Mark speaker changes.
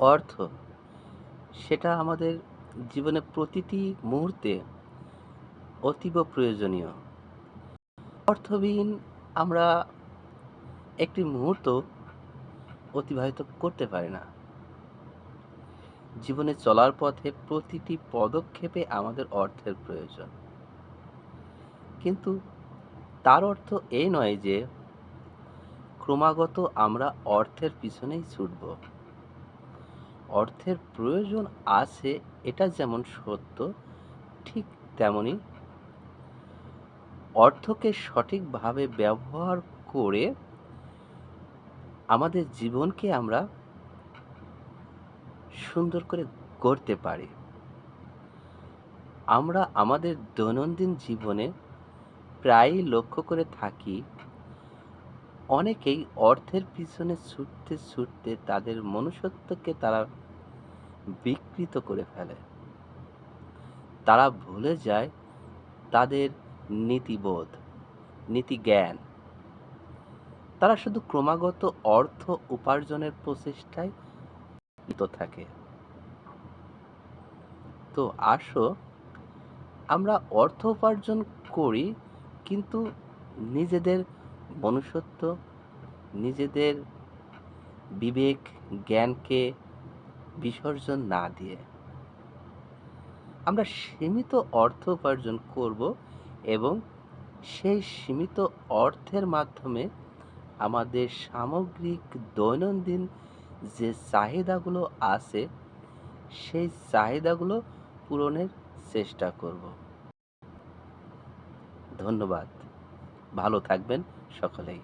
Speaker 1: অর্থ সেটা আমাদের জীবনের প্রতিটি মুহূর্তে অতীব প্রয়োজনীয়। অর্থবিহীন আমরা একটি মুহূর্ত অতিবাহিত করতে পারি না। জীবনে চলার পথে প্রতিটি পদক্ষেপে আমাদের অর্থের প্রয়োজন। কিন্তু তার অর্থ এই নয় যে ক্রমাগত আমরা অর্থের পিছনেই ছুটব। অর্থের প্রয়োজন আছে এটা যেমন সত্য, ঠিক তেমনি অর্থকে সঠিকভাবে ব্যবহার করে আমাদের জীবনকে আমরা সুন্দর করে গড়তে পারি। আমরা আমাদের দৈনন্দিন জীবনে প্রায়ই লক্ষ্য করে থাকি, অনেকেই অর্থের পিছনে ছুটতে ছুটতে তাদের মনুষ্যত্বকে তারা বিকৃত করে ফেলে। তারা ভুলে যায় তাদের নীতিবোধ, নীতিজ্ঞান। তারা শুধু ক্রমাগত অর্থ উপার্জনের প্রচেষ্টায় লিপ্ত থাকে। তো আসো আমরা অর্থ উপার্জন করি, কিন্তু নিজেদের মনুষ্যত্ব, নিজেদের বিবেক, জ্ঞানকে বিসর্জন না দিয়ে আমরা সীমিত অর্থ উপার্জন করব এবং সেই সীমিত অর্থের মাধ্যমে আমাদের সামগ্রিক দৈনন্দিন যে চাহিদাগুলো আছে সেই চাহিদাগুলো পূরণের চেষ্টা করব। ধন্যবাদ। ভালো থাকবেন সকলেই।